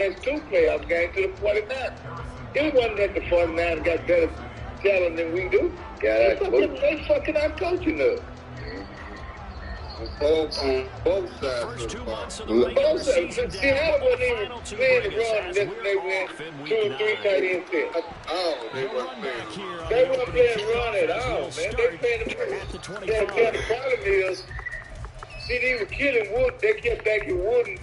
next two playoff games to the 49ers. It wasn't that the 49ers got better talent than we do. They fucking out coaching us. Both sides. Both sides. Seattle wasn't even playing the run unless they went 2 or 3 tight end sets. They weren't playing. They weren't playing run at all, man. They playing the problem is, CD was killing Wood. They kept back in Wooden.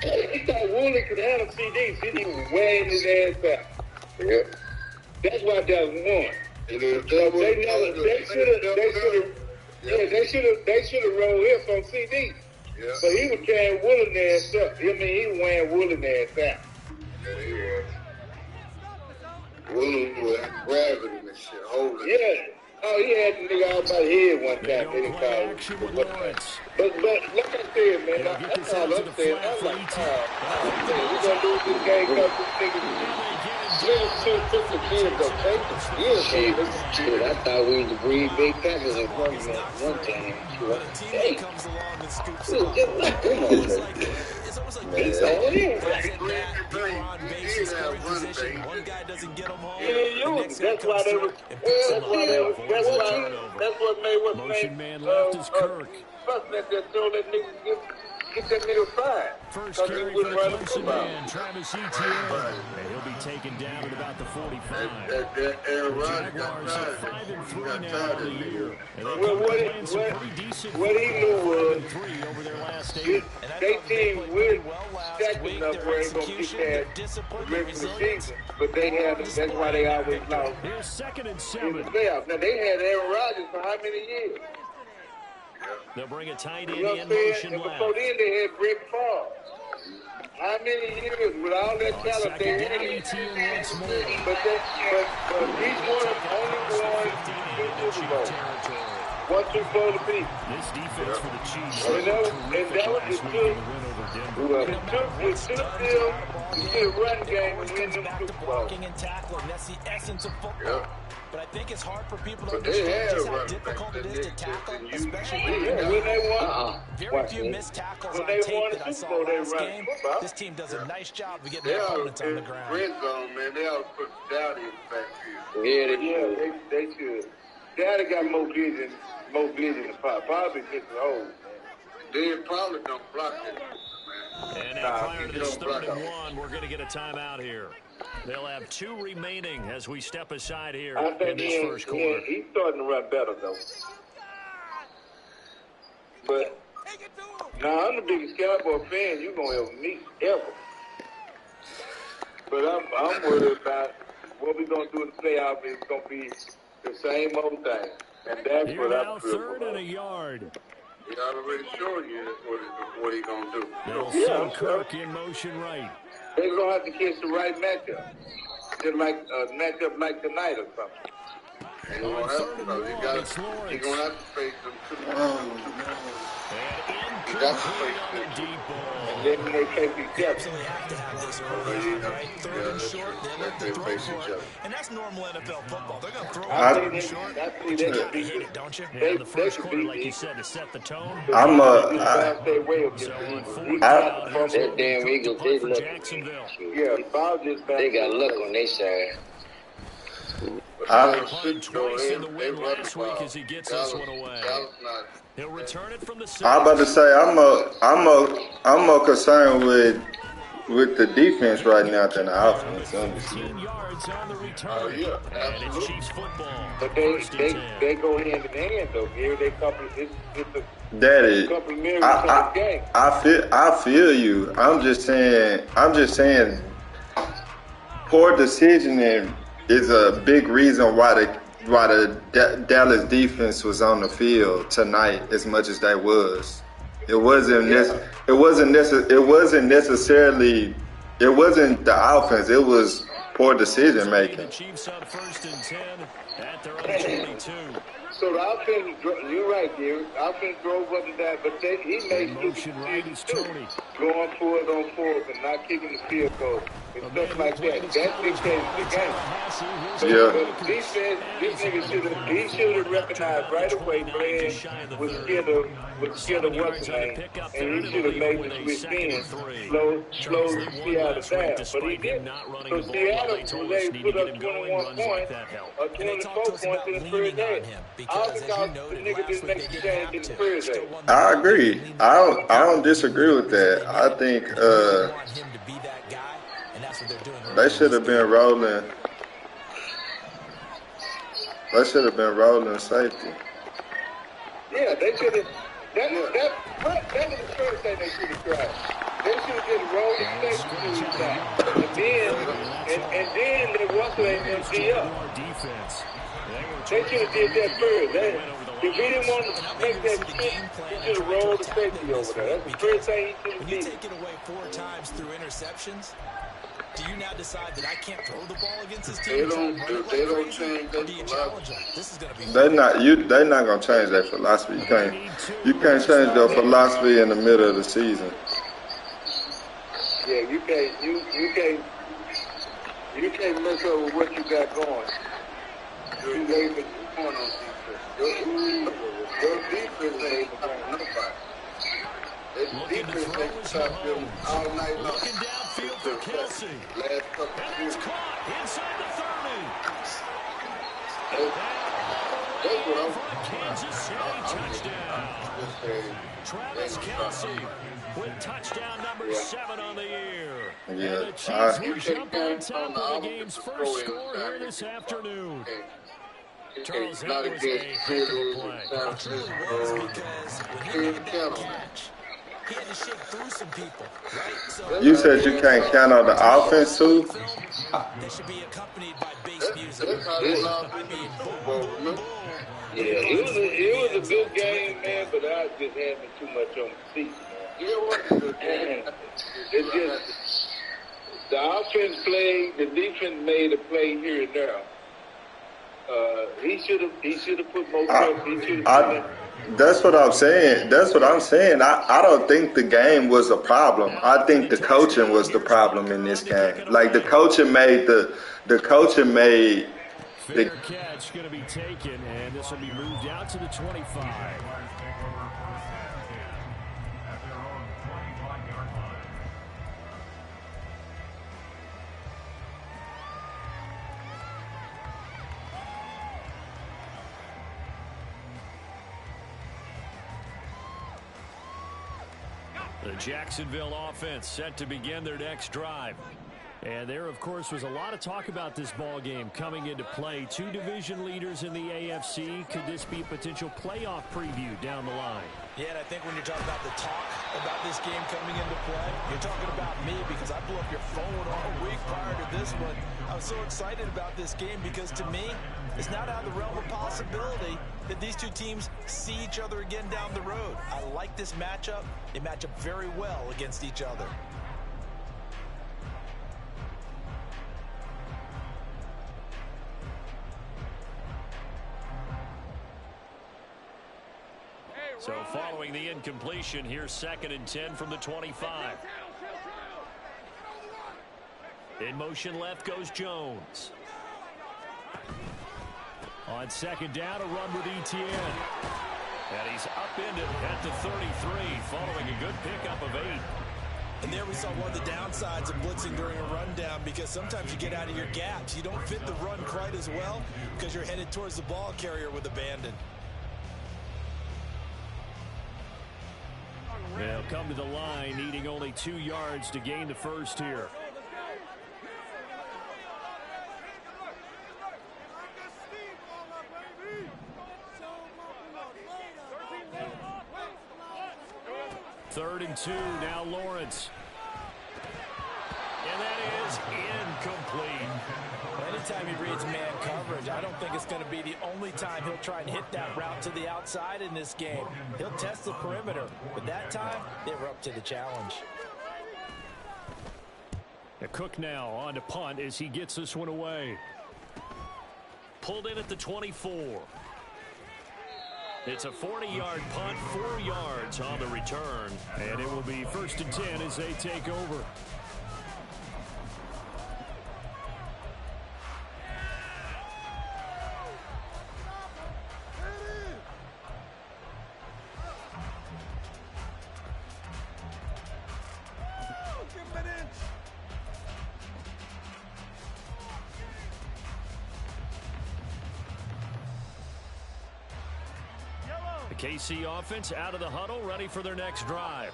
They thought Wooden could handle CD. CD was wearing his ass out. Yep. That's why that won. They should have rolled him from CD. Yeah. But he was carrying Wooden ass up. I mean, he was wearing Wooden ass out. Yeah, he was. Wooden was grabbing him and shit, holding him. Yeah. Oh, he had the nigga out by the head one time. They didn't call him. But like I said, man, that's all I'm saying. I'm like, we're going to lose this game because this nigga took the kids go take the skills. Shit, I thought we was the Green Bay Packers at one time. Hey, just like them. He's on in. That's why they was. That's what made what's Motion man left is Kirk. That told that nigga get that nigga fired. First carry for the Clemson man, Travis Etienne. And he'll be taken down at about the 45. That Aaron Rodgers got Jaguars tired. are 5-3 Got now tired on the of the year. And what he knew was over their last 8. they team with stacking up where they gonna get that rest of the season, but they had that's why they always lost. Here's 2nd and In 7. the playoffs. Now they had Aaron Rodgers for how many years? They'll bring a tight end You know what in I'm saying? motion And left. before then they had Brett Favre. How many years with all that talent they Second down, had? Etienne once more. But he's one of only one to Super Bowl. 1-2 for the Beat. This defense for the Chiefs. And that was the two. It took them to get a run game and win them Super Bowl. And tackling. That's the essence of football. Yeah. But I think it's hard for people to But they understand had just a how run difficult back it is to tackle, especially Yeah, when they won, very few missed tackles when on they tape won that the I Super saw Bowl, they last run game. football. This team does a nice job of getting They their all opponents on the in ground. red zone, man. They all put Dowdy in the backfield. Yeah, they should. Daddy got more vision than Pop. Pop is just old, man. They probably don't block it, man. And now prior to this 3rd and 1, we're going to get a timeout here. They'll have 2 remaining as we step aside here in this first quarter. He's starting to run better, though. But, now, I'm the biggest Cowboy fan you're going to ever meet, ever. But I'm worried about what we're going to do in the playoffs. It's going to be the same old thing. And that's Here what now, I'm 3rd and a yard. He already showed you what he's going to do. They'll send Kirk in motion right. They're going to have to catch the right matchup. Just like a matchup like tonight or something. He's going to have to face them too. He got to face them. And then they face each other. Absolutely have to have this early on, right? 3rd and short, they let them throw for it. And that's normal NFL football. They're going to throw it 3rd and short. I You got to hit it, don't you? Yeah, the first quarter, like you said, to set the tone. That damn Eagles, they For look. Jacksonville. Yeah, They got luck on their side. Punt twice in the win last week as he gets this one away. He'll return it from the side. I'm about to say I'm more concerned with the defense right now than the offense. 15 yards on the return. And it's Chiefs football. But they go hand in hand though. Here they couple. It's a Daddy, complimentary kind of game. I feel you. I'm just saying poor decisioning is a big reason why the Dallas defense was on the field tonight as much as they was. It wasn't necessarily the offense. It was poor decision making. The Chiefs on 1st and 10 at their own 22. So the offense, you're right, Gary. Offense drove up and down, but he made stupid decisions too. Going for it on fourth and not kicking the field goal and stuff like that. That dictates the game. So, but defense, this nigga should have recognized right away playing with skill of what's the name, and he should have made the switch in, slow Seattle down. But he didn't. So Seattle was able to put up 21 points or 24 points in the first half. All because the nigga didn't make the change in the first half. I agree. I don't disagree with that. I think they should have been rolling. They should have been rolling safety. Yeah, they should have. That is the first thing they should have tried. They should have just rolled the safety to his back. And then they wasn't able to be up. They should have did that first. If he didn't want to make that switch, he should have rolled the safety over there. That's the first thing he should have did. You take it away 4 times through interceptions. Do you now decide that I can't throw the ball against this team? They don't change that philosophy. This is going to be they're not gonna change that philosophy. You can't change their philosophy in the middle of the season. Yeah, you can't mess up with what you got going. You're able to point on defense. Your defense ain't stopping nobody. Their defense ain't stopped them all night long. Looking downfield for Kelsey. Last couple of And years. it's caught inside the 30. That's what I'm Kansas City touchdown. Travis Kelsey with touchdown number 7 on the year. Yeah, And the Chiefs will jump on top of the game's first score here this afternoon. Charles, It's not that was against a heck of a Pittsburgh, play. San Francisco, Kansas County. he had to shake through some people, right? So You said you can't count on the offense too. they should be accompanied by bass music. That's how they lost in the Super Bowl, remember? Yeah, it was a good game, man, but I just had me too much on the seat, man. Yeah, what is it? It's just the offense played, the defense made a play here and there. He should have put more pressure. He should have. That's what I'm saying. I don't think the game was a problem. I think the coaching was the problem in this game. Like the coaching made Fair catch going to be taken, and this will be moved out to the 25. The Jacksonville offense set to begin their next drive. And there, of course, was a lot of talk about this ball game coming into play. 2 division leaders in the AFC. Could this be a potential playoff preview down the line? Yeah, and I think when you're talking about the talk about this game coming into play, you're talking about me because I blew up your phone all week prior to this one. I was so excited about this game because to me, it's not out of the realm of possibility that these 2 teams see each other again down the road. I like this matchup. They match up very well against each other. So following the incompletion, here's 2nd and 10 from the 25. In motion left goes Jones. On 2nd down, a run with Etienne. And he's upended at the 33 following a good pickup of 8. And there we saw one of the downsides of blitzing during a rundown because sometimes you get out of your gaps. You don't fit the run quite as well because you're headed towards the ball carrier with abandon. They'll come to the line, needing only 2 yards to gain the first here. Third and 2, now Lawrence. And that is incomplete. Anytime he reads man coverage, I don't think it's going to be the only time he'll try and hit that route to the outside in this game. He'll test the perimeter, but that time, they were up to the challenge. Cook now on to punt as he gets this one away. Pulled in at the 24. It's a 40-yard punt, 4 yards on the return, and it will be 1st and 10 as they take over. The KC offense out of the huddle, ready for their next drive.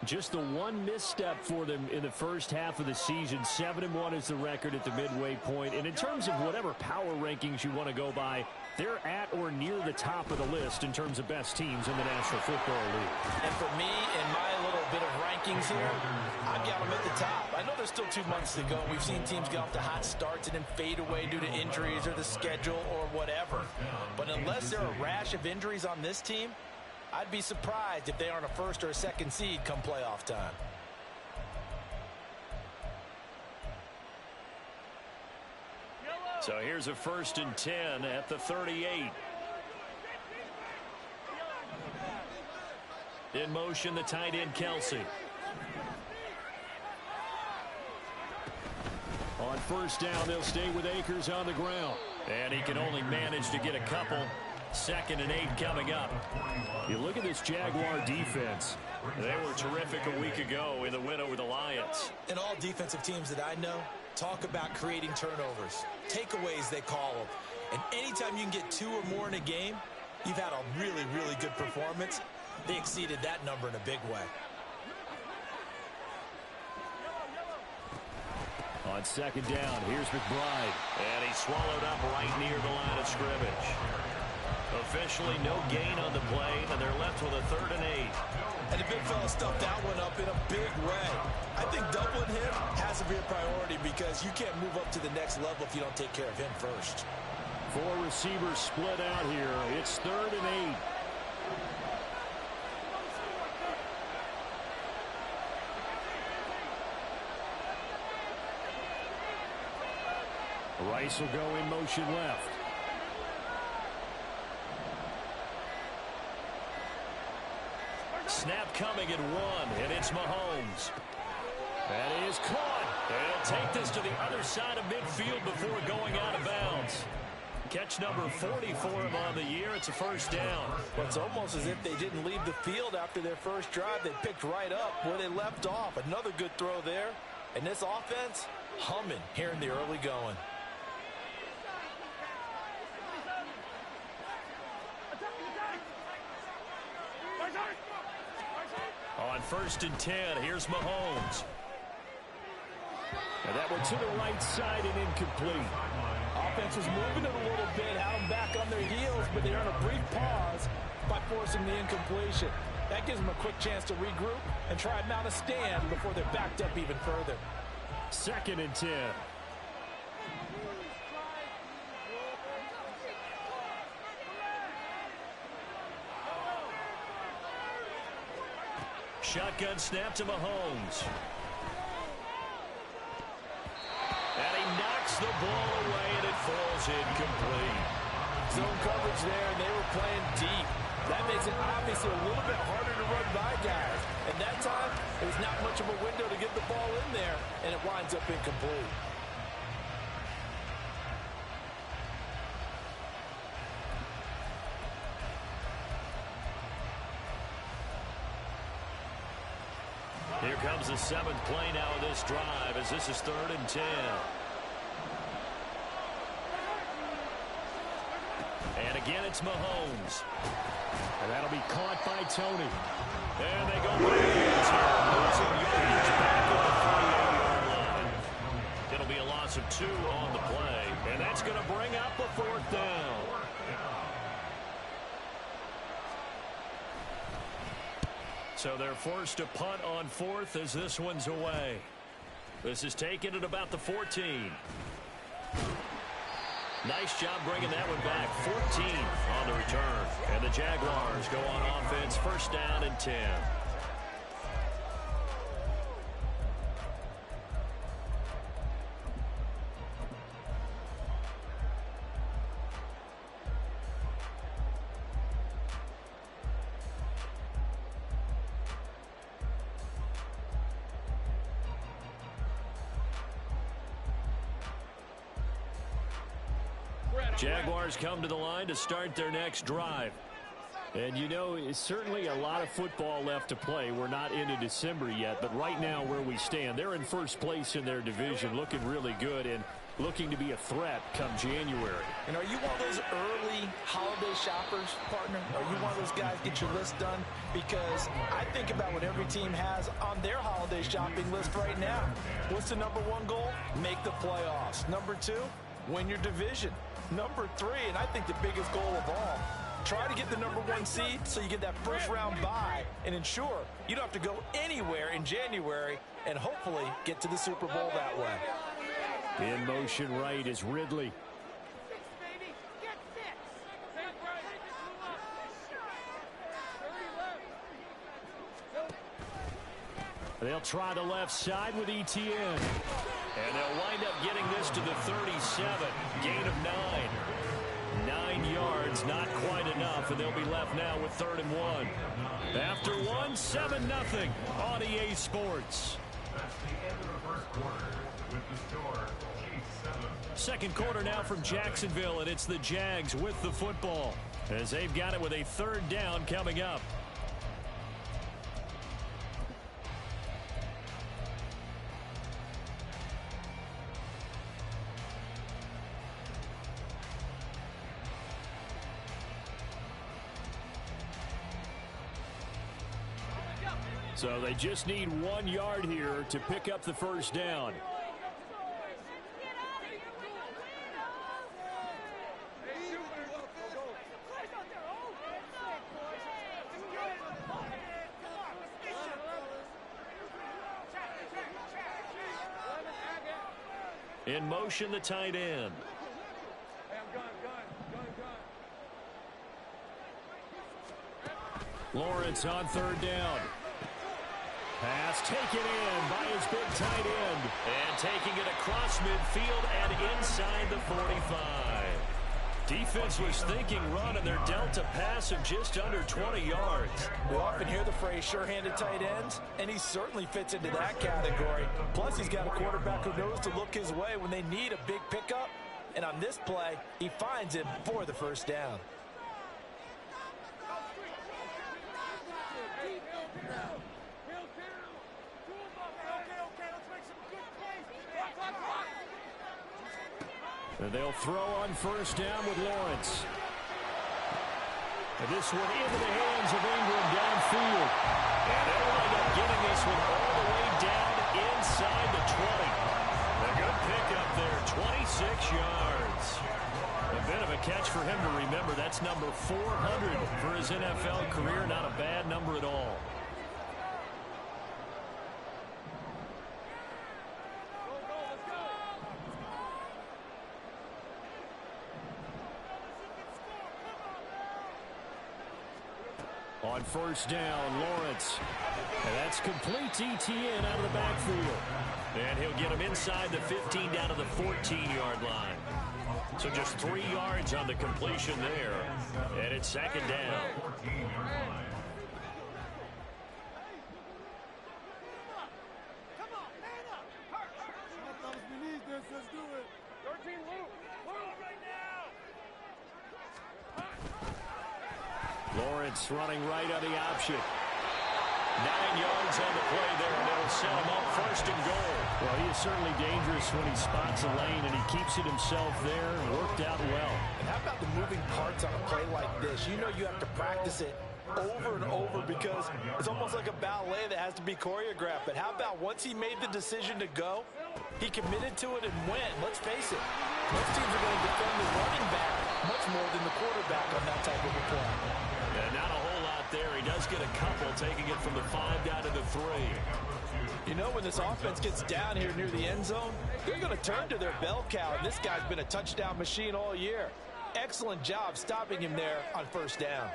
Just the one misstep for them in the first half of the season. 7-1 is the record at the midway point. And in terms of whatever power rankings you want to go by, they're at or near the top of the list in terms of best teams in the National Football League. And for me, in my little bit of rankings here, I've got them at the top. I know there's still 2 months to go. We've seen teams get off to hot starts and then fade away due to injuries or the schedule or whatever. But unless there are a rash of injuries on this team, I'd be surprised if they aren't a 1st or a 2nd seed come playoff time. So here's a 1st and 10 at the 38. In motion, the tight end, Kelsey. On 1st down, they'll stay with Akers on the ground. And he can only manage to get a couple. 2nd and 8 coming up. You look at this Jaguar defense. They were terrific a week ago in the win over the Lions. And all defensive teams that I know talk about creating turnovers. Takeaways, they call them. And anytime you can get 2 or more in a game, you've had a really, really good performance. They exceeded that number in a big way. On 2nd down, here's McBride. And he's swallowed up right near the line of scrimmage. Officially no gain on the play, and they're left with a 3rd and 8. And the big fella stuffed that one up in a big way. I think doubling him has to be a priority because you can't move up to the next level if you don't take care of him first. 4 receivers split out here. It's 3rd and 8. Rice will go in motion left. Snap coming at 1, and it's Mahomes. That is caught. They'll take this to the other side of midfield before going out of bounds. Catch number 40 for him on the year. It's a 1st down. Well, it's almost as if they didn't leave the field after their first drive. They picked right up where they left off. Another good throw there. And this offense, humming here in the early going. On 1st and 10, here's Mahomes. And that one to the right side and incomplete. Offense was moving it a little bit, had them back on their heels, but they earned a brief pause by forcing the incompletion. That gives them a quick chance to regroup and try and mount a stand before they're backed up even further. 2nd and 10. Shotgun snap to Mahomes. And he knocks the ball away, and it falls incomplete. Zone coverage there, and they were playing deep. That makes it obviously a little bit harder to run by guys. And that time, it was not much of a window to get the ball in there, and it winds up incomplete. Here comes the 7th play now of this drive as this is 3rd and 10. And again, it's Mahomes. And that'll be caught by Tony. And they go backwards here. Losing yardage back at the 48-yard line. It'll be a loss of 2 on the play. And that's going to bring up a 4th down. So they're forced to punt on 4th as this one's away. This is taken at about the 14. Nice job bringing that one back. 14 on the return. And the Jaguars go on offense, 1st down and 10. Jaguars come to the line to start their next drive. And, you know, it's certainly a lot of football left to play. We're not into December yet, but right now where we stand, they're in first place in their division, looking really good and looking to be a threat come January. And are you one of those early holiday shoppers, partner? Are you one of those guys get your list done? Because I think about what every team has on their holiday shopping list right now. What's the number one goal? Make the playoffs. Number two, win your division. Number three, and I think the biggest goal of all, try to get the number one seed so you get that first round bye and ensure you don't have to go anywhere in January and hopefully get to the Super Bowl that way. In motion right is Ridley. They'll try the left side with ETN. And they'll wind up getting this to the 37. Gain of 9. 9 yards, not quite enough, and they'll be left now with 3rd and 1. After 1, 7-0 on EA Sports. Second quarter now from Jacksonville, and it's the Jags with the football as they've got it with a 3rd down coming up. So they just need 1 yard here to pick up the first down. In motion, the tight end. Lawrence on 3rd down. Pass taken in by his big tight end. And taking it across midfield and inside the 45. Defense was thinking run, and they're dealt a pass of just under 20 yards. We often hear the phrase sure-handed tight ends, and he certainly fits into that category. Plus, he's got a quarterback who knows to look his way when they need a big pickup. And on this play, he finds him for the first down. And they'll throw on 1st down with Lawrence. And this one into the hands of Ingram downfield. And they'll wind up getting this one all the way down inside the 20. A good pickup there, 26 yards. A bit of a catch for him to remember. That's number 400 for his NFL career. Not a bad number at all. On 1st down, Lawrence. And that's complete ETN out of the backfield. And he'll get him inside the 15 down to the 14-yard line. So just 3 yards on the completion there. And it's 2nd down. Lawrence running right on the option. 9 yards on the play there, and it'll set him up 1st and goal. Well, he is certainly dangerous when he spots a lane, and he keeps it himself there and worked out well. And how about the moving parts on a play like this? You know you have to practice it over and over because it's almost like a ballet that has to be choreographed. But how about once he made the decision to go, he committed to it and went. Let's face it, most teams are going to defend the running back much more than the quarterback on that type of a play. Yeah, not a whole lot there. He does get a couple, taking it from the 5 down to the 3. You know, when this offense gets down here near the end zone, they're going to turn to their bell cow, and this guy's been a touchdown machine all year. Excellent job stopping him there on 1st down.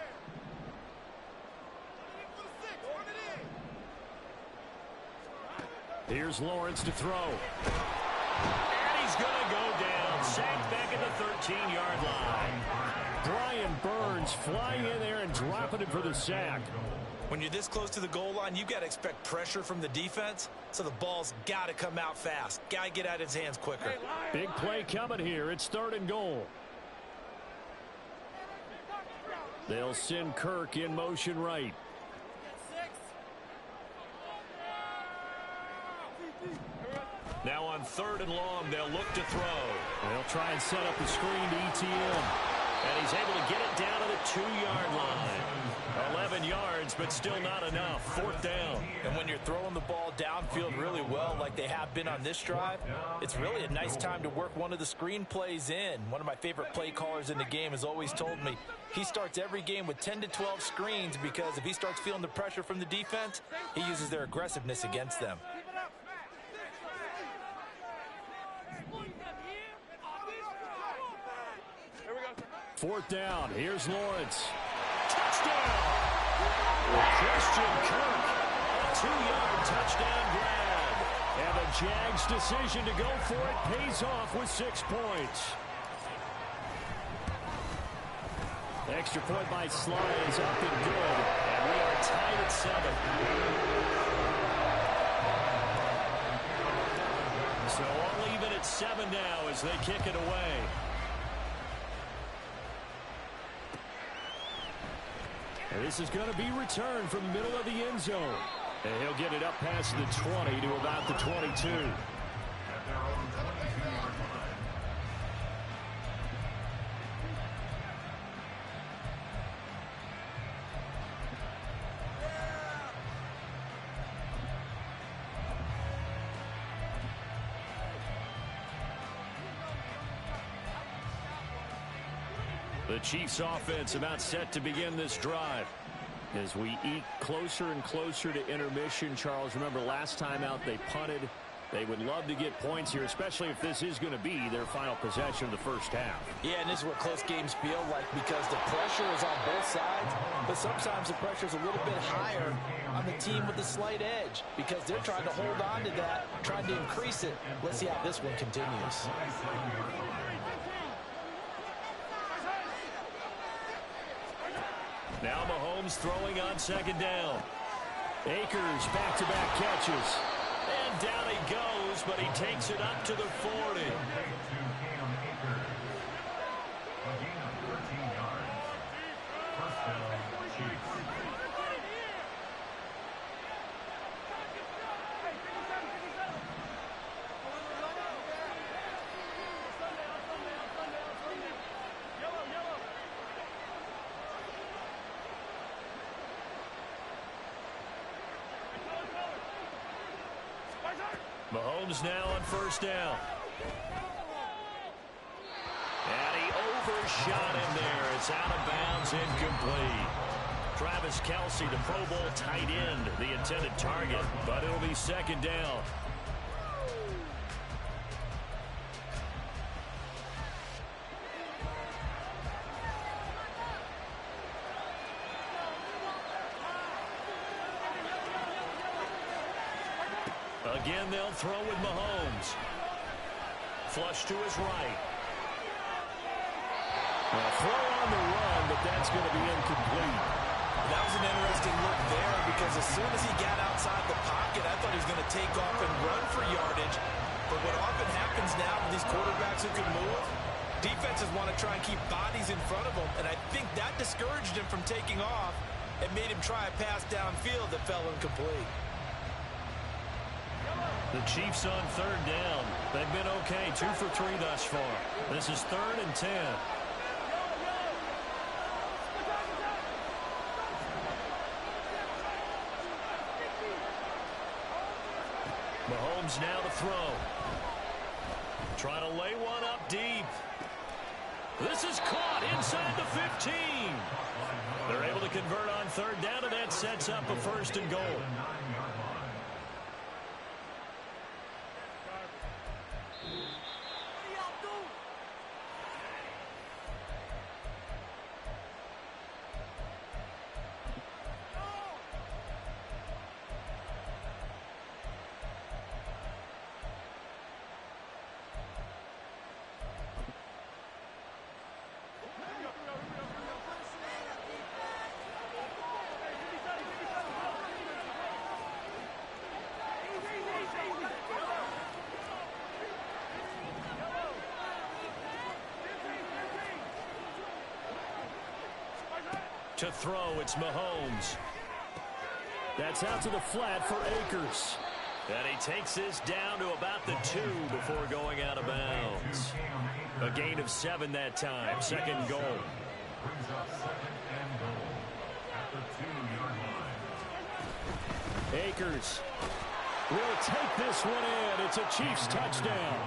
Here's Lawrence to throw. And he's going to go down. Sacked back at the 13-yard line. Brian Burns flying in there and dropping it for the sack. When you're this close to the goal line, you've got to expect pressure from the defense, so the ball's got to come out fast. Got to get out of his hands quicker. Big play coming here. It's 3rd and goal. They'll send Kirk in motion right. Now on 3rd and long, they'll look to throw. They'll try and set up the screen to ETN. And he's able to get it down to the 2-yard line. 11 yards, but still not enough. 4th down. And when you're throwing the ball downfield really well like they have been on this drive, it's really a nice time to work one of the screen plays in. One of my favorite play callers in the game has always told me he starts every game with 10 to 12 screens because if he starts feeling the pressure from the defense, he uses their aggressiveness against them. 4th down. Here's Lawrence. Touchdown! Christian Kirk. A 2-yard touchdown grab. And the Jags' decision to go for it pays off with 6 points. Extra point by Sly is up and good. And we are tied at 7. So all even at 7 now as they kick it away. And this is going to be returned from the middle of the end zone. And he'll get it up past the 20 to about the 22. The Chiefs offense about set to begin this drive. As we eke closer and closer to intermission, Charles, remember last time out they punted. They would love to get points here, especially if this is going to be their final possession of the first half. Yeah, and this is what close games feel like because the pressure is on both sides, but sometimes the pressure is a little bit higher on the team with the slight edge because they're trying to hold on to that, trying to increase it. Let's see how this one continues. Now Mahomes throwing on 2nd down. Akers back-to-back catches. And down he goes, but he takes it up to the 40. Mahomes now on 1st down. And he overshot him there. It's out of bounds, incomplete. Travis Kelce, the Pro Bowl tight end, the intended target, but it'll be 2nd down. Again, they'll throw with Mahomes. Flush to his right. Well, throw on the run, but that's going to be incomplete. That was an interesting look there because as soon as he got outside the pocket, I thought he was going to take off and run for yardage. But what often happens now with these quarterbacks who can move, defenses want to try and keep bodies in front of them, and I think that discouraged him from taking off and made him try a pass downfield that fell incomplete. The Chiefs on 3rd down. They've been okay, 2 for 3 thus far. This is 3rd and 10. Mahomes now to throw. Trying to lay one up deep. This is caught inside the 15. They're able to convert on 3rd down, and that sets up a 1st and goal. To throw, it's Mahomes. That's out to the flat for Akers. And he takes this down to about the 2 before going out of bounds. A gain of 7 that time. Second goal. Akers will take this one in. It's a Chiefs touchdown.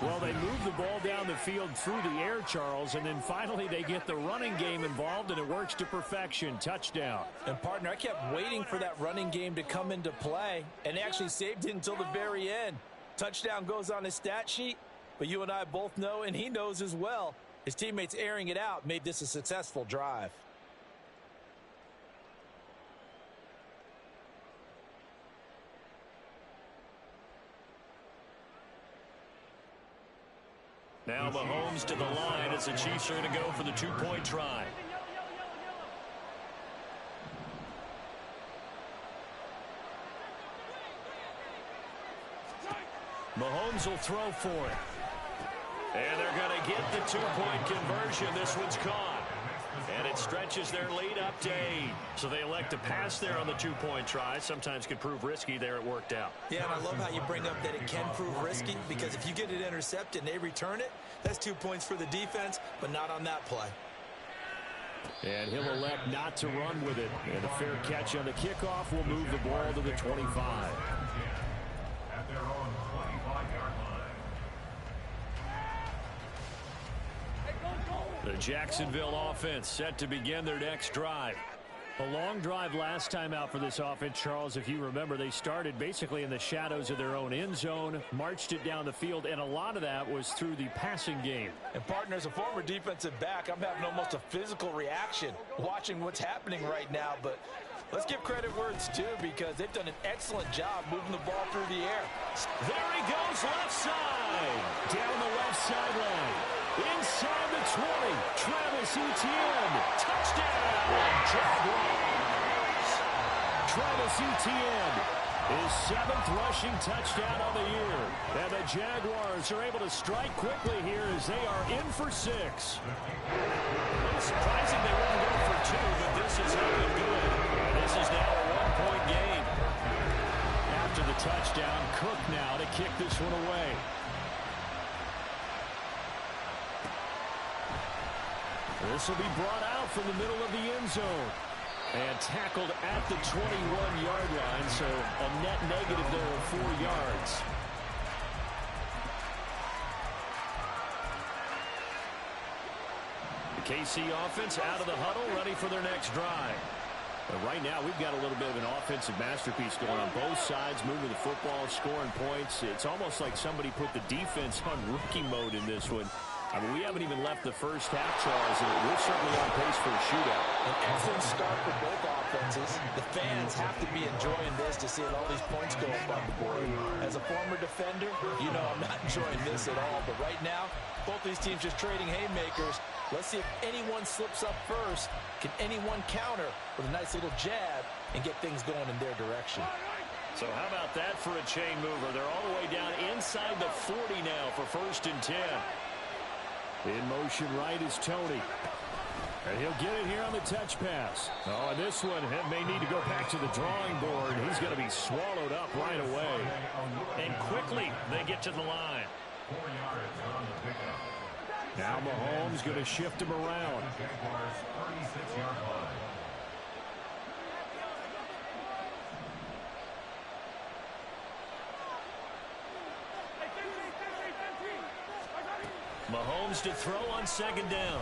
Well, they move the ball down the field through the air, Charles, and then finally they get the running game involved, and it works to perfection. Touchdown. And, partner, I kept waiting for that running game to come into play, and they actually saved it until the very end. Touchdown goes on his stat sheet, but you and I both know, and he knows as well, his teammates airing it out made this a successful drive. Now Mahomes to the line as the Chiefs are going to go for the 2-point try. Mahomes will throw for it. And they're going to get the 2-point conversion. This one's caught. And it stretches their lead up to 8. So they elect to pass there on the 2-point try. Sometimes could prove risky. There it worked out. Yeah, and I love how you bring up that it can prove risky, because if you get it intercepted and they return it, that's 2 points for the defense, but not on that play. And he'll elect not to run with it. And a fair catch on the kickoff will move the ball to the 25. At their own 25-yard line. The Jacksonville offense set to begin their next drive. A long drive last time out for this offense, Charles. If you remember, they started basically in the shadows of their own end zone, marched it down the field, and a lot of that was through the passing game. And, partner, as a former defensive back, I'm having almost a physical reaction watching what's happening right now. But let's give credit where it's due, because they've done an excellent job moving the ball through the air. There he goes, left side. Down the left sideline. Inside the 20, Travis Etienne, touchdown, Jaguars. Travis Etienne, his 7th rushing touchdown of the year. And the Jaguars are able to strike quickly here as they are in for 6. It's surprising they wouldn't go for 2, but this is looking good. And this is now a 1-point game. After the touchdown, Cook now to kick this one away. This will be brought out from the middle of the end zone. And tackled at the 21-yard line, so a net negative there of 4 yards. The KC offense out of the huddle, ready for their next drive. But right now, we've got a little bit of an offensive masterpiece going on both sides, moving the football, scoring points. It's almost like somebody put the defense on rookie mode in this one. I mean, we haven't even left the first half, Charles, and we're certainly on pace for a shootout. An excellent start for both offenses. The fans have to be enjoying this to see all these points go up on the board. As a former defender, you know I'm not enjoying this at all. But right now, both these teams just trading haymakers. Let's see if anyone slips up first. Can anyone counter with a nice little jab and get things going in their direction? So how about that for a chain mover? They're all the way down inside the 40 now for 1st and 10. In motion right is Tony. And he'll get it here on the touch pass. Oh, and this one may need to go back to the drawing board. He's going to be swallowed up right away. And quickly they get to the line. 4 yards on the pickup. Now Mahomes going to shift him around. Jaguars 36-yard line. Mahomes to throw on 2nd down.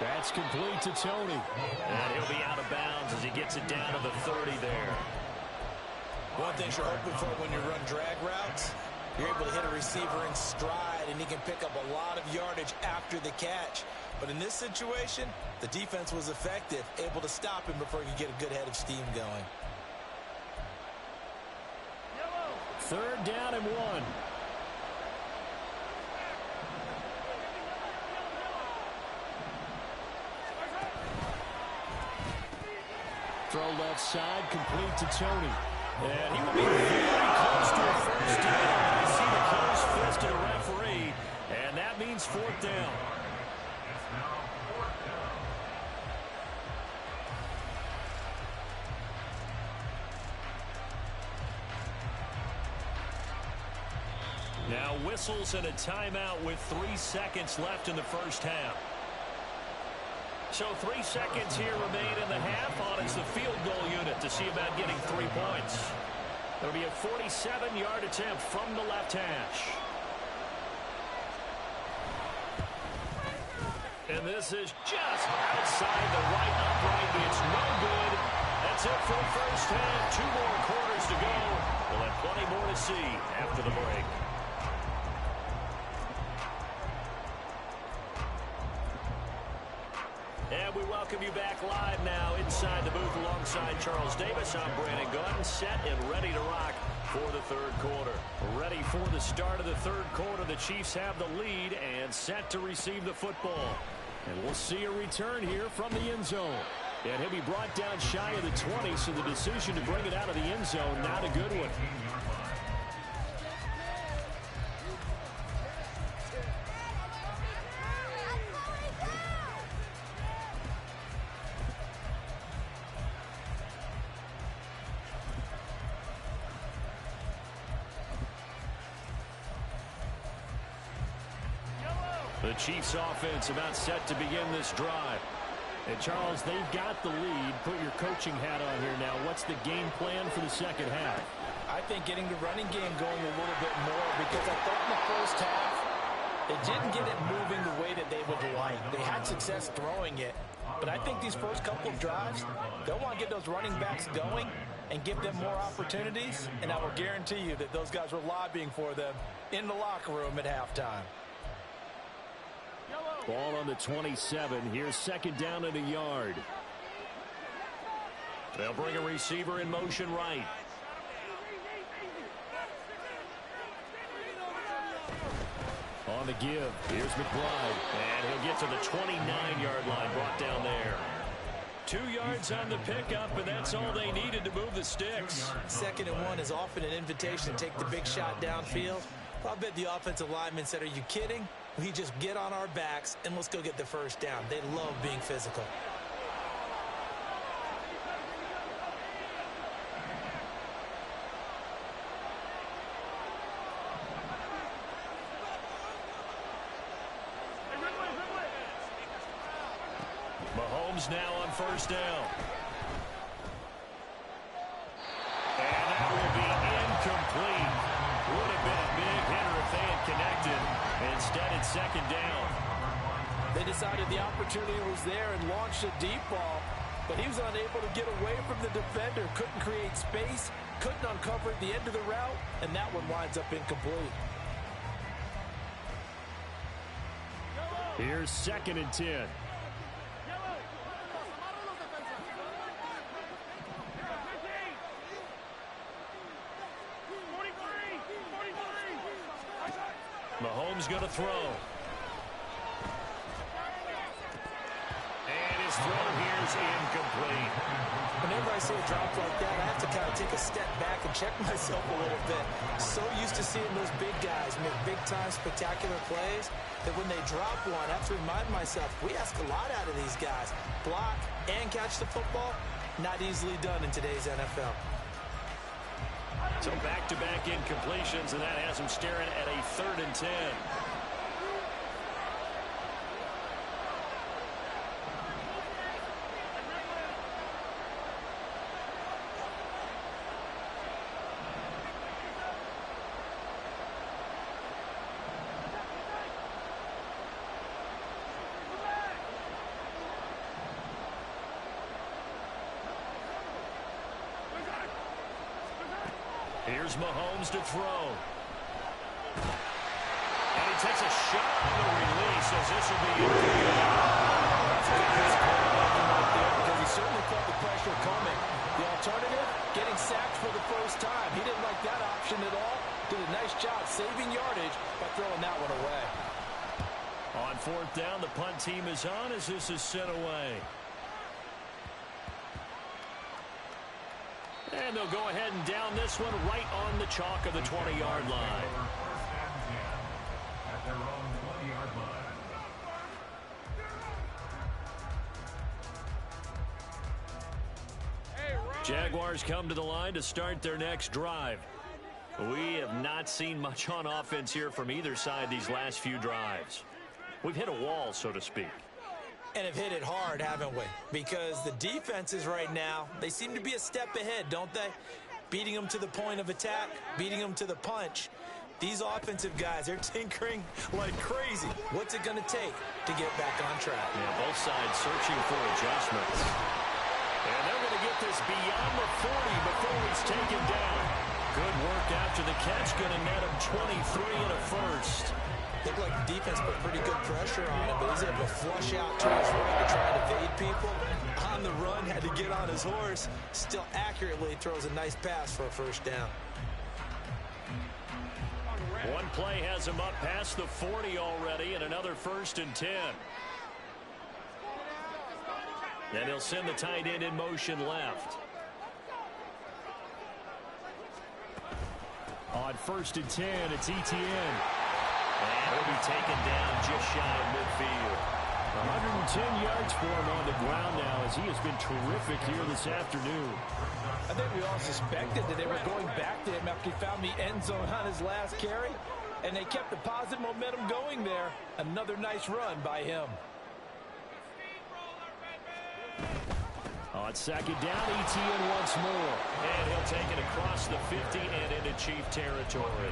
That's complete to Tony. And he'll be out of bounds as he gets it down to the 30 there. One thing you're hoping for when you run drag routes, you're able to hit a receiver in stride, and he can pick up a lot of yardage after the catch. But in this situation, the defense was effective, able to stop him before he could get a good head of steam going. 3rd down and 1. Throw left side, complete to Tony. And he will be very close to a 1st down. I see the close fist to the referee. And that that means fourth down. It's now fourth down. Now whistles and a timeout with 3 seconds left in the first half. So 3 seconds here remain in the half. On is the field goal unit to see about getting 3 points. It'll be a 47-yard attempt from the left hash. And this is just outside the right upright. It's no good. That's it for the first half. 2 more quarters to go. We'll have plenty more to see after the break. And we welcome you back live now inside the booth alongside Charles Davis. I'm Brandon Gunn, set and ready to rock for the third quarter. Ready for the start of the third quarter. The Chiefs have the lead and set to receive the football. And we'll see a return here from the end zone. And he'll be brought down shy of the 20, so the decision to bring it out of the end zone, not a good one. The Chiefs offense about set to begin this drive. And Charles, they've got the lead. Put your coaching hat on here now. What's the game plan for the second half? I think getting the running game going a little bit more, because I thought in the first half they didn't get it moving the way that they would like. They had success throwing it, but I think these first couple of drives, they'll want to get those running backs going and give them more opportunities, and I will guarantee you that those guys were lobbying for them in the locker room at halftime. Ball on the 27. Here's second down and a yard. They'll bring a receiver in motion right. On the give, here's McBride. And he'll get to the 29-yard line, brought down there. 2 yards on the pickup, and that's all they needed to move the sticks. 2nd and 1 is often an invitation to take the big shot downfield. I bet the offensive linemen said, are you kidding? We just get on our backs and let's go get the first down. They love being physical. Mahomes now on first down. And that will be incomplete. Would have been a big hitter if they had connected. Instead, it's second down. They decided the opportunity was there and launched a deep ball, but he was unable to get away from the defender. Couldn't create space, couldn't uncover the end of the route, and that one winds up incomplete. Here's 2nd and 10. Mahomes going to throw. And his throw here is incomplete. Whenever I see a drop like that, I have to kind of take a step back and check myself a little bit. So used to seeing those big guys make big-time spectacular plays that when they drop one, I have to remind myself, we ask a lot out of these guys. Block and catch the football, not easily done in today's NFL. So back-to-back incompletions, and that has him staring at a 3rd and 10. Here's Mahomes to throw. And he takes a shot on the release as this will be incomplete. That's a good piece of play right there because he certainly felt the pressure coming. The alternative, getting sacked for the first time. He didn't like that option at all. Did a nice job saving yardage by throwing that one away. On 4th down, the punt team is on as this is sent away. And they'll go ahead and down this one right on the chalk of the 20-yard line. At their own 20-yard Jaguars come to the line to start their next drive. We have not seen much on offense here from either side these last few drives. We've hit a wall, so to speak. And have hit it hard, haven't we? Because the defenses right now, they seem to be a step ahead, don't they? Beating them to the point of attack, beating them to the punch. These offensive guys, they're tinkering like crazy. What's it going to take to get back on track? Yeah, both sides searching for adjustments. And they're going to get this beyond the 40 before he's taken down. Good work after the catch, going to net him 23 and a first. Looked like the defense put pretty good pressure on him, but he's able to flush out to his right to try and evade people. On the run, had to get on his horse. Still accurately throws a nice pass for a first down. One play has him up past the 40 already, and another 1st and 10. And he'll send the tight end in motion left. On 1st and 10, it's Etienne. And he'll be taken down just shy of midfield. 110 yards for him on the ground now, as he has been terrific here this afternoon. I think we all suspected that they were going back to him after he found the end zone on his last carry, and they kept the positive momentum going there. Another nice run by him. On 2nd down, Etienne once more. And he'll take it across the 50 and into Chief territory.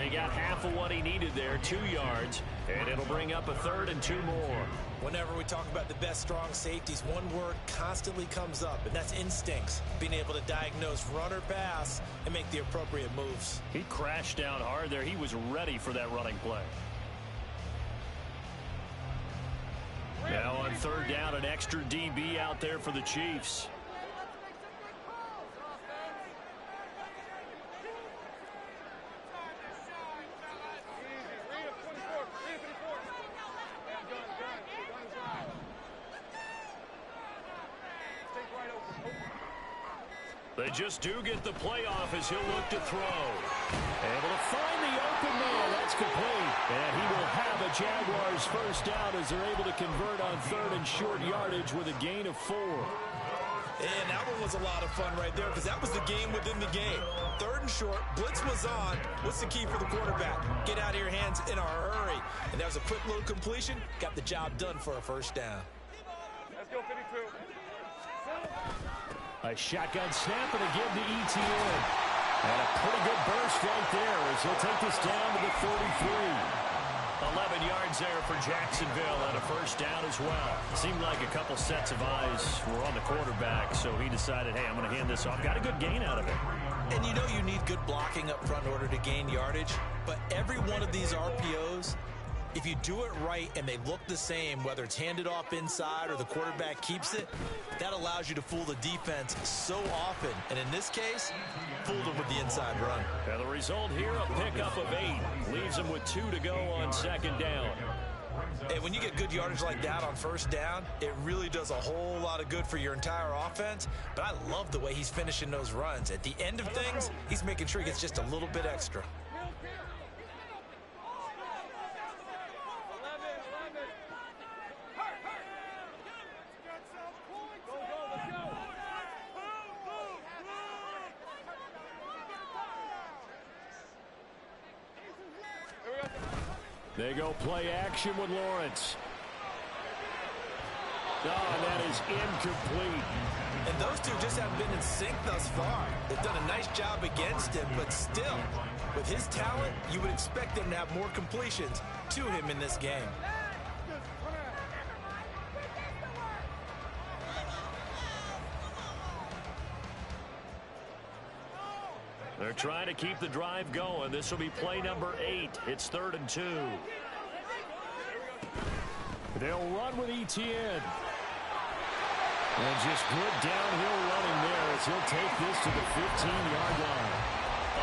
He got half of what he needed there, 2 yards, and it'll bring up a 3rd and 2 more. Whenever we talk about the best strong safeties, one word constantly comes up, and that's instincts. Being able to diagnose run or pass and make the appropriate moves. He crashed down hard there. He was ready for that running play. Now on 3rd down, an extra DB out there for the Chiefs. They just do get the playoff as he'll look to throw. Able to find the open man. That's complete. And he will have a Jaguars first down as they're able to convert on 3rd and short yardage with a gain of 4. And that one was a lot of fun right there because that was the game within the game. 3rd and short, blitz was on. What's the key for the quarterback? Get out of your hands in a hurry. And that was a quick little completion. Got the job done for a first down. Let's go 52. A shotgun snap and again to Etienne. And a pretty good burst right there as he'll take this down to the 43. 11 yards there for Jacksonville and a first down as well. Seemed like a couple sets of eyes were on the quarterback, so he decided, hey, I'm going to hand this off. Got a good gain out of it. And you know you need good blocking up front in order to gain yardage, but every one of these RPOs, if you do it right and they look the same, whether it's handed off inside or the quarterback keeps it, that allows you to fool the defense so often. And in this case, fooled them with the inside run. And the result here, a pickup of 8. Leaves them with 2 to go on 2nd down. And when you get good yardage like that on first down, it really does a whole lot of good for your entire offense. But I love the way he's finishing those runs. At the end of things, he's making sure he gets just a little bit extra. They go play action with Lawrence. Oh, that is incomplete. And those two just haven't been in sync thus far. They've done a nice job against him, but still, with his talent, you would expect them to have more completions to him in this game. They're trying to keep the drive going. This will be play number 8. It's 3rd and 2. They'll run with Etienne. And just good downhill running there as he'll take this to the 15-yard line.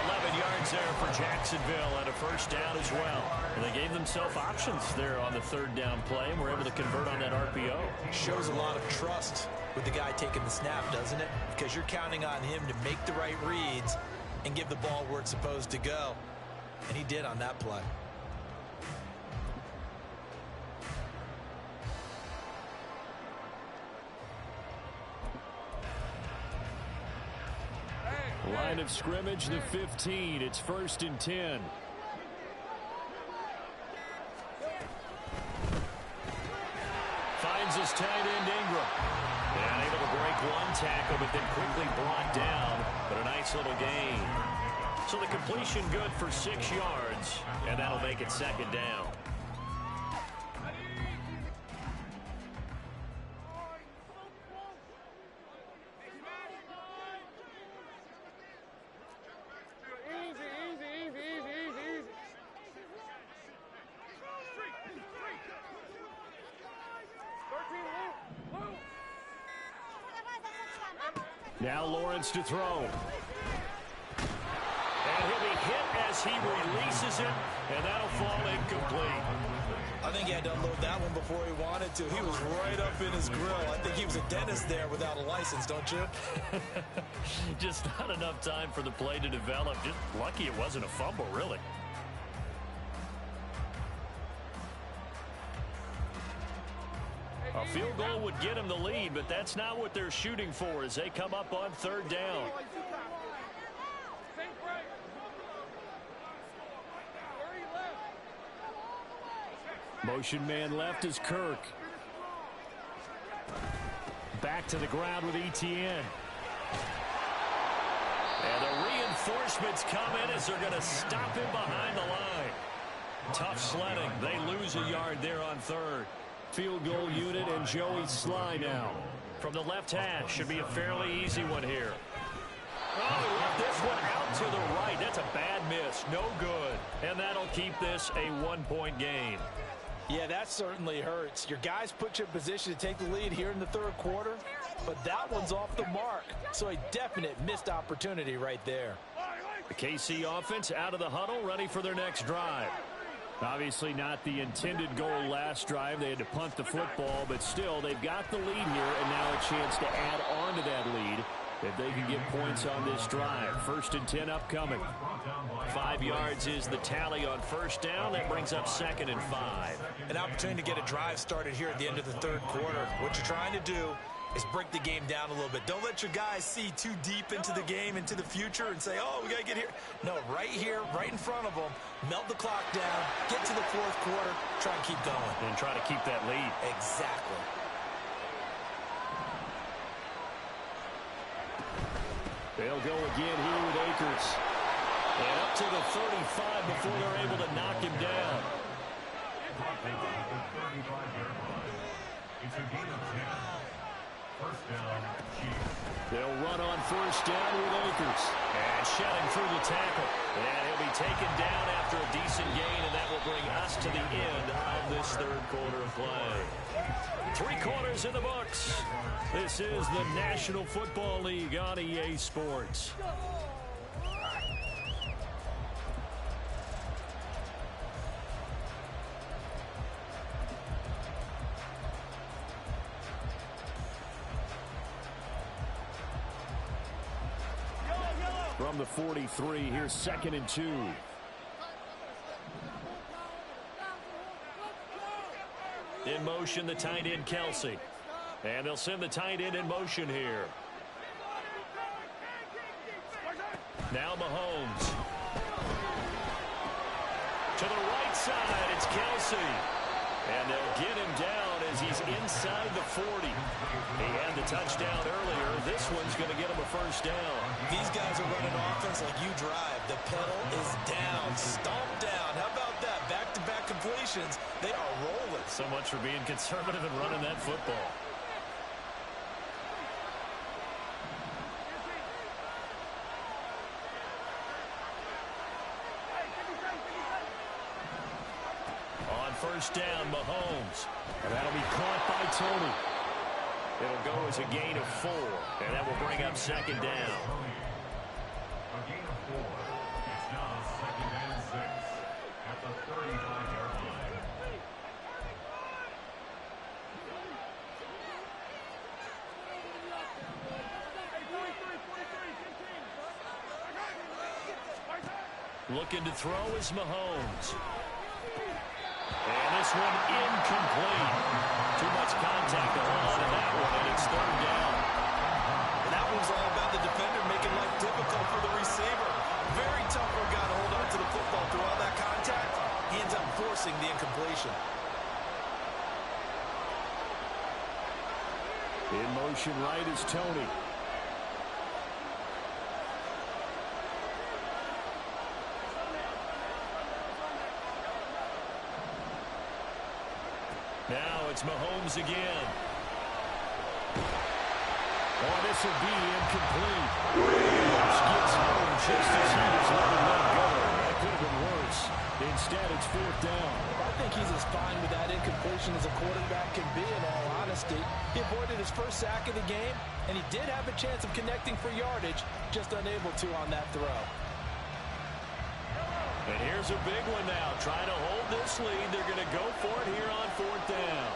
11 yards there for Jacksonville and a first down as well. And they gave themselves options there on the 3rd down play and were able to convert on that RPO. Shows a lot of trust with the guy taking the snap, doesn't it? Because you're counting on him to make the right reads and give the ball where it's supposed to go. And he did on that play. Line of scrimmage, the 15. It's 1st and 10. Finds his tight end, Ingram. And able to break one tackle, but then quickly brought down. But a nice little gain. So the completion good for 6 yards, and that'll make it 2nd down. Now Lawrence to throw. And he'll be hit as he releases it, and that'll fall incomplete. I think he had to unload that one before he wanted to. He was right up in his grill. I think he was a dentist there without a license, don't you? Just not enough time for the play to develop. Just lucky it wasn't a fumble, really. A field goal would get him the lead, but that's not what they're shooting for as they come up on 3rd down. Motion man left is Kirk. Back to the ground with Etienne. And the reinforcements come in as they're going to stop him behind the line. Tough sledding. They lose a yard there on 3rd. Field goal unit and Joey Sly now. From the left hash, should be a fairly easy one here. Oh, he left this one out to the right. That's a bad miss. No good. And that'll keep this a 1-point game. Yeah, that certainly hurts. Your guys put you in position to take the lead here in the 3rd quarter, but that one's off the mark. So a definite missed opportunity right there. The KC offense out of the huddle, ready for their next drive. Obviously not the intended goal last drive. They had to punt the football, but still they've got the lead here and now a chance to add on to that lead if they can get points on this drive. 1st and 10 upcoming. 5 yards is the tally on 1st down. That brings up 2nd and 5. An opportunity to get a drive started here at the end of the 3rd quarter. What you're trying to do is break the game down a little bit. Don't let your guys see too deep into the game, into the future, and say, oh, we got to get here. No, right here, right in front of them, melt the clock down, get to the 4th quarter, try and keep going. And try to keep that lead. Exactly. They'll go again here with Akers. And up to the 35 before they're able to knock him down. It's a gain of 10. 1st down, Chiefs. They'll run on 1st down with Akers. And shedding through the tackle. And he'll be taken down after a decent gain, and that will bring us to the end of this 3rd quarter of play. 3 quarters in the books. This is the National Football League on EA Sports. From the 43, here's 2nd and 2. In motion, the tight end, Kelsey. And they'll send the tight end in motion here. Now Mahomes. To the right side, it's Kelsey. And they'll get him down as he's inside the 40. He had the touchdown earlier. This one's going to get him a 1st down. These guys are running offense like you drive. The pedal is down, stomped down. How about that? Back-to-back completions. They are rolling. So much for being conservative and running that football. On 1st down, Mahomes. And that'll be caught by Tony. It'll go as a gain of 4. And that will bring up 2nd down. A gain of 4. It's now 2nd and 6 at the 35-yard line. Looking to throw is Mahomes. And this one incomplete. Too much contact on that one, and it's 3rd down. That one's all about the defender making making life difficult for the receiver. Very tough for a guy to hold on to the football through all that contact. He ends up forcing the incompletion. In motion right is Tony. Now it's Mahomes again. Oh, this will be incomplete. Gets home just as he was letting that go. That could have been worse. Instead, it's fourth down. I think he's as fine with that incompletion as a quarterback can be, in all honesty. He avoided his first sack of the game, and he did have a chance of connecting for yardage, just unable to on that throw. And here's a big one now. Trying to hold this lead. They're going to go for it here on fourth down.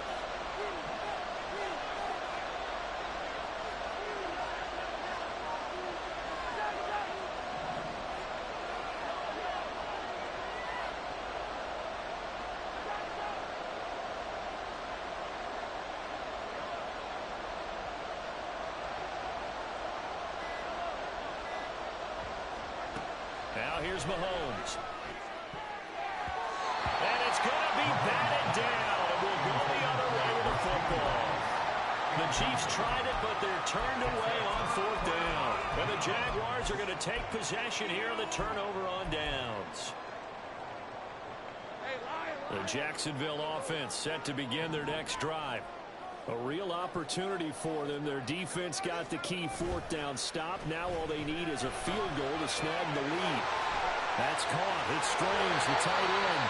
Now here's Mahomes. And it's going to be batted down. And we'll go the other way with the football. The Chiefs tried it, but they're turned away on fourth down. And the Jaguars are going to take possession here on the turnover on downs. The Jacksonville offense set to begin their next drive. A real opportunity for them. Their defense got the key fourth down stop. Now all they need is a field goal to snag the lead. That's caught. It's Strange, the tight end.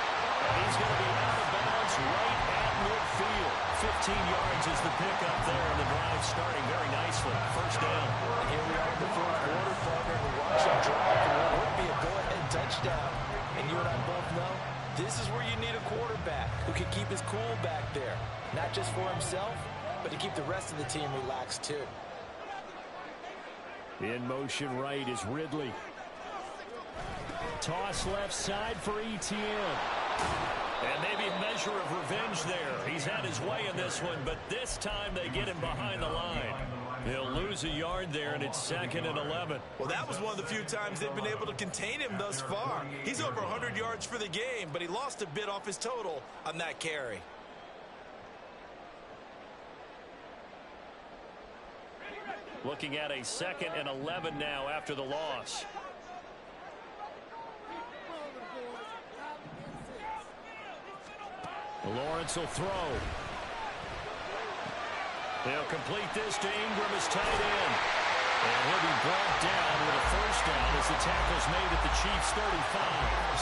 And he's going to be out of bounds right at midfield. 15 yards is the pickup there, and the drive starting very nicely. First down. Here we are in the fourth quarter, partner. We're watching drive for what would be a go-ahead touchdown. And you and I both know this is where you need a quarterback who can keep his cool back there. Not just for himself, but to keep the rest of the team relaxed too. In motion right is Ridley. Toss left side for ETN. And maybe a measure of revenge there. He's had his way in this one, but this time they get him behind the line. He'll lose a yard there, and it's 2nd and 11. Well, that was one of the few times they've been able to contain him thus far. He's over 100 yards for the game, but he lost a bit off his total on that carry. Looking at a 2nd and 11 now after the loss. Lawrence will throw. They'll complete this to Ingram as tight end. And he'll be brought down with a first down as the tackle's made at the Chiefs' 35.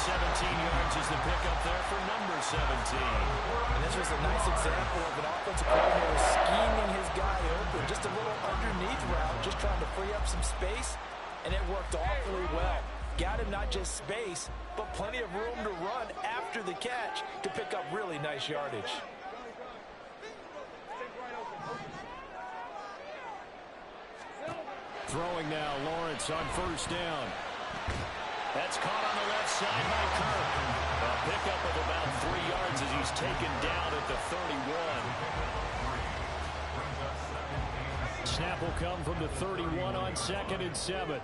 17 yards is the pickup there for number 17. And this was a nice example of an offensive coordinator scheming his guy open. Just a little underneath route, just trying to free up some space, and it worked awfully well. Got him not just space, but plenty of room to run after the catch to pick up really nice yardage. Throwing now, Lawrence on first down. That's caught on the left side by Kirk. A pickup of about 3 yards as he's taken down at the 31. Snap will come from the 31 on 2nd and 7.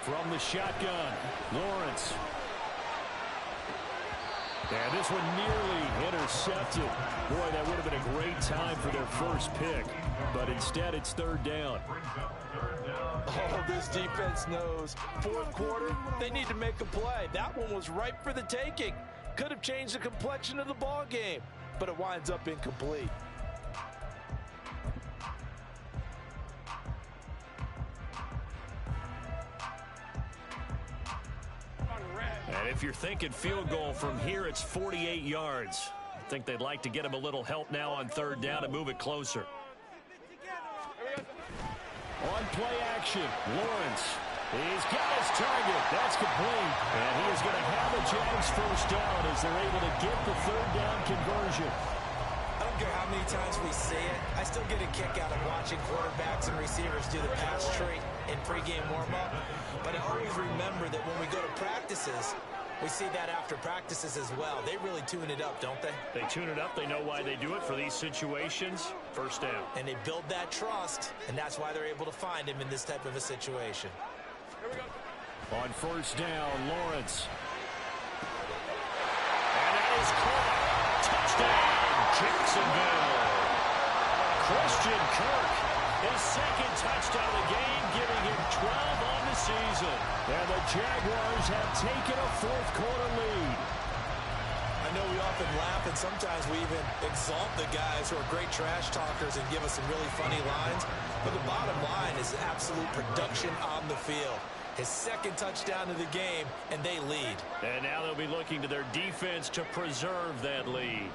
From the shotgun, Lawrence. And this one nearly intercepted. Boy, that would have been a great time for their first pick. But instead, it's third down. Oh, this defense knows. Fourth quarter, they need to make a play. That one was ripe for the taking. Could have changed the complexion of the ball game, but it winds up incomplete. And if you're thinking field goal from here, it's 48 yards. I think they'd like to get him a little help now on third down and move it closer. On play action, Lawrence. He's got his target. That's complete. And he is going to have the Jags first down as they're able to get the third down conversion. I don't care how many times we see it. I still get a kick out of watching quarterbacks and receivers do the pass tree in pregame warm-up. But I always remember that when we go to practices, We see that after practices as well. They really tune it up, don't they? They tune it up. They know why they do it for these situations. First down. And they build that trust, and that's why they're able to find him in this type of a situation. Here we go. On first down, Lawrence. And that is caught. Touchdown, Jacksonville. Christian Kirk, his second touchdown of the game, giving him 12 on the season. And the Jaguars have taken a fourth-quarter lead. I know we often laugh, and sometimes we even exalt the guys who are great trash talkers and give us some really funny lines. But the bottom line is absolute production on the field. His second touchdown of the game, and they lead. And now they'll be looking to their defense to preserve that lead.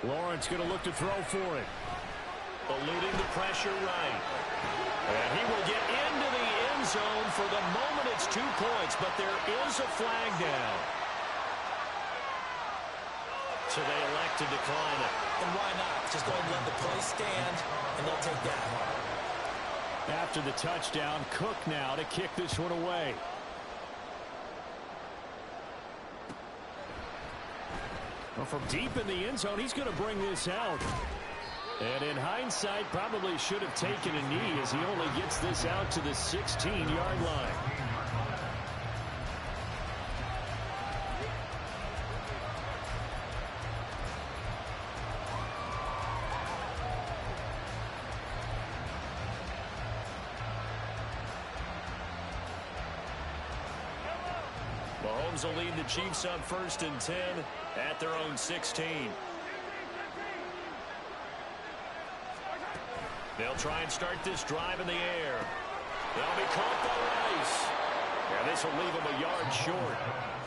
Lawrence going to look to throw for it. Eluding the pressure right. And he will get into the end zone. For the moment, it's 2 points, but there is a flag down. So they elect to decline it. And why not? Just go ahead and let the play stand, and they'll take that. After the touchdown, Cook now to kick this one away. Well, from deep in the end zone, he's going to bring this out. And in hindsight, probably should have taken a knee as he only gets this out to the 16-yard line. Mahomes will lead the Chiefs up 1st and 10 at their own 16. They'll try and start this drive in the air. They'll be caught by Rice. Yeah, this will leave him a yard short.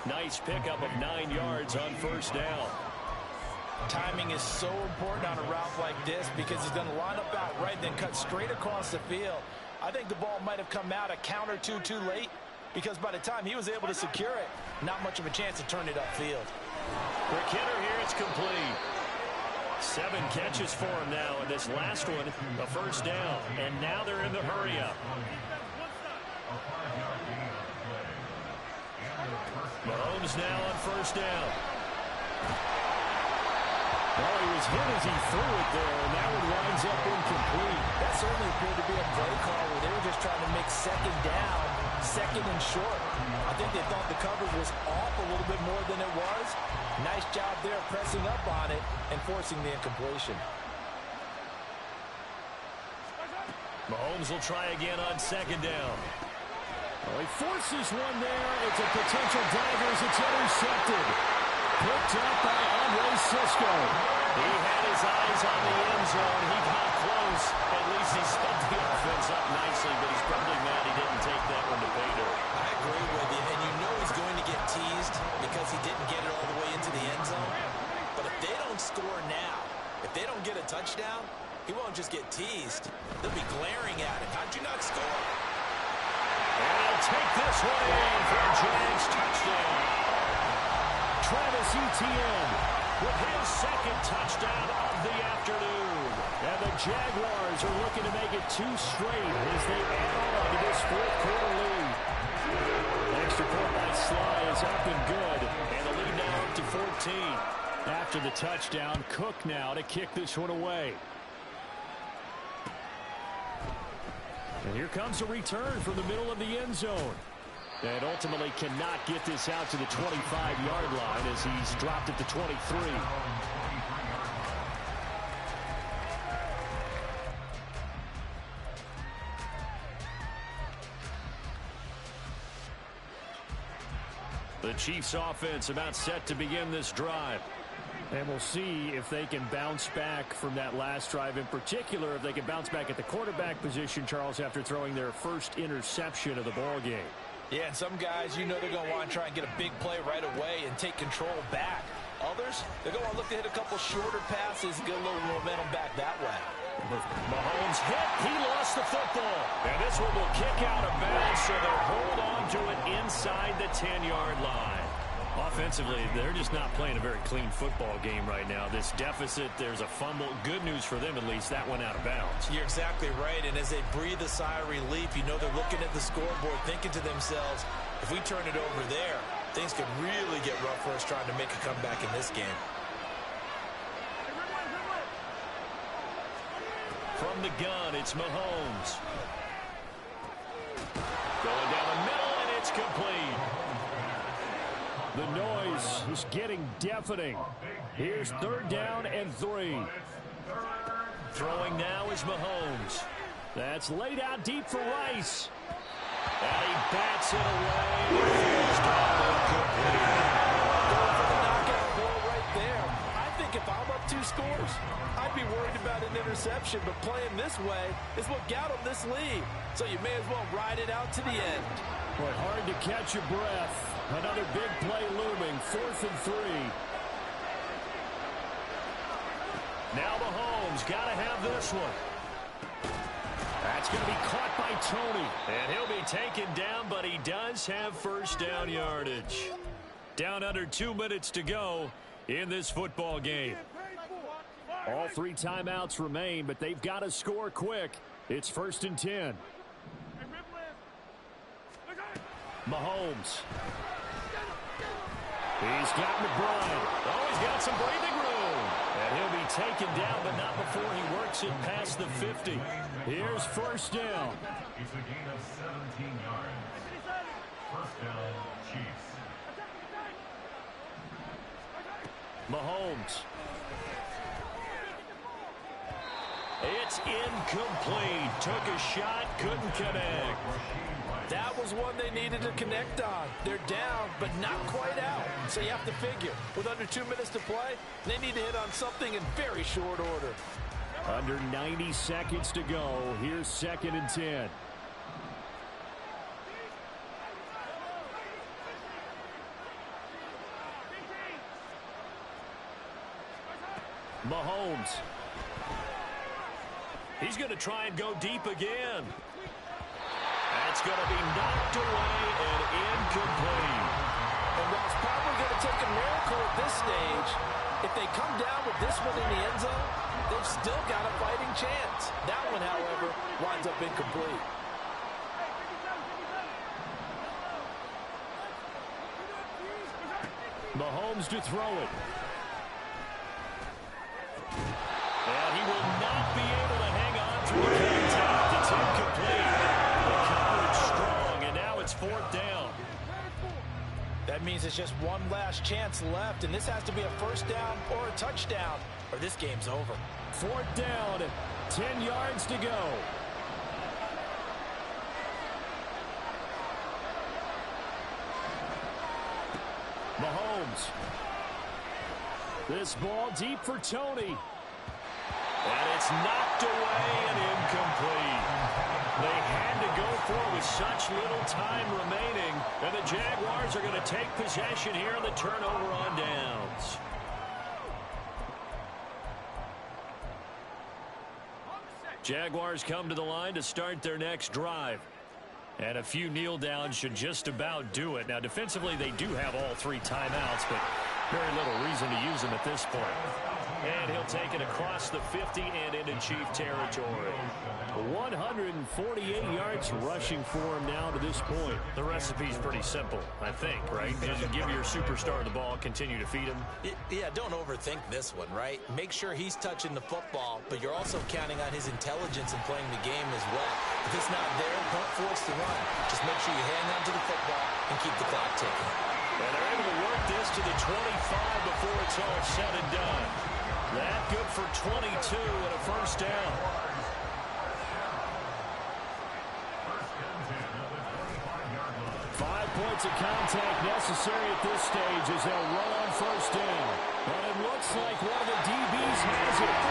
Nice pickup of 9 yards on first down. Timing is so important on a route like this because he's going to line up out right, then cut straight across the field. I think the ball might have come out a count or two too late, because by the time he was able to secure it, not much of a chance to turn it upfield. For Kidder here, it's complete. 7 catches for him now, and this last one, a first down. And now they're in the hurry-up. Mahomes now on first down. Well, he was hit as he threw it there, and that one winds up incomplete. That certainly appeared to be a play call where they were just trying to make second down, second and short. I think they thought the coverage was off a little bit more than it was. Nice job there pressing up on it and forcing the incompletion. Mahomes will try again on second down. Well, he forces one there. It's a potential diver as it's intercepted. Picked up by Andre Sisco. He had his eyes on the end zone. He got close. At least he set the offense up nicely, but he's probably mad he didn't take that one to pay dirt. I agree with you, and you know he's going to get teased because he didn't get it all the way into the end zone. But if they don't score now, if they don't get a touchdown, he won't just get teased. They'll be glaring at him. How'd you not score? And he'll take this one in for a Jags touchdown. Travis Etienne with his second touchdown of the afternoon. And the Jaguars are looking to make it 2 straight as they add on to this fourth-quarter lead. Extra point by Sly is up and good. And the lead now up to 14. After the touchdown, Cook now to kick this one away. And here comes a return from the middle of the end zone. And ultimately cannot get this out to the 25-yard line as he's dropped at the 23. The Chiefs offense about set to begin this drive. And we'll see if they can bounce back from that last drive. In particular, if they can bounce back at the quarterback position, Charles, after throwing their first interception of the ball game. Yeah, and some guys, you know they're going to want to try and get a big play right away and take control back. Others, they're going to look to hit a couple shorter passes and get a little momentum back that way. Mahomes hit. He lost the football. And this one will kick out of bounds, so they'll hold on to it inside the 10-yard line. Offensively, they're just not playing a very clean football game right now. This deficit, there's a fumble. Good news for them, at least. That went out of bounds. You're exactly right, and as they breathe a sigh of relief, you know they're looking at the scoreboard, thinking to themselves, if we turn it over there, things could really get rough for us trying to make a comeback in this game. From the gun, it's Mahomes. Going down the middle, and it's complete. The noise is getting deafening. Here's 3rd down and 3. Throwing now is Mahomes. That's laid out deep for Rice. And he bats it away. First down and complete. Going for the knockout blow right there. I think if I'm up 2 scores, I'd be worried about an interception, but playing this way is what got them this lead. So you may as well ride it out to the end. But hard to catch your breath. Another big play looming. 4th and 3. Now Mahomes got to have this one. That's going to be caught by Tony. And he'll be taken down, but he does have first down yardage. Down under 2 minutes to go in this football game. All 3 timeouts remain, but they've got to score quick. It's 1st and 10. Mahomes. He's got McBride. Oh, he's got some breathing room. And he'll be taken down, but not before he works it past the 50. Here's first down. It's a gain of 17 yards. First down, Chiefs. Mahomes. It's incomplete. Took a shot, couldn't connect. That was one they needed to connect on. They're down, but not quite out. So you have to figure, with under 2 minutes to play, they need to hit on something in very short order. Under 90 seconds to go. Here's 2nd and 10. Mahomes. He's going to try and go deep again. That's going to be knocked away and incomplete. And while it's probably going to take a miracle at this stage, if they come down with this one in the end zone, they've still got a fighting chance. That one, however, winds up incomplete. Mahomes to throw it. And he will not be able to hang on through the contact. It's incomplete. The coverage strong, and now it's 4th down. That means it's just one last chance left, and this has to be a first down or a touchdown, or this game's over. 4th down, 10 yards to go. Mahomes. This ball deep for Tony. And it's knocked away and incomplete. They had to go for it with such little time remaining. And the Jaguars are going to take possession here on the turnover on downs. Jaguars come to the line to start their next drive. And a few kneel downs should just about do it. Now, defensively, they do have all 3 timeouts, but very little reason to use them at this point. And he'll take it across the 50 and into Chief territory. 148 yards rushing for him now to this point. The recipe's pretty simple, I think, right? Just give your superstar the ball, continue to feed him. Yeah, don't overthink this one, right? Make sure he's touching the football, but you're also counting on his intelligence in playing the game as well. If it's not there, don't force the run. Just make sure you hang on to the football and keep the clock ticking. And they're able to work this to the 25 before it's all said and done. That good for 22 and a first down. 5 points of contact necessary at this stage as they'll run on first down. And it looks like one of the DBs has it.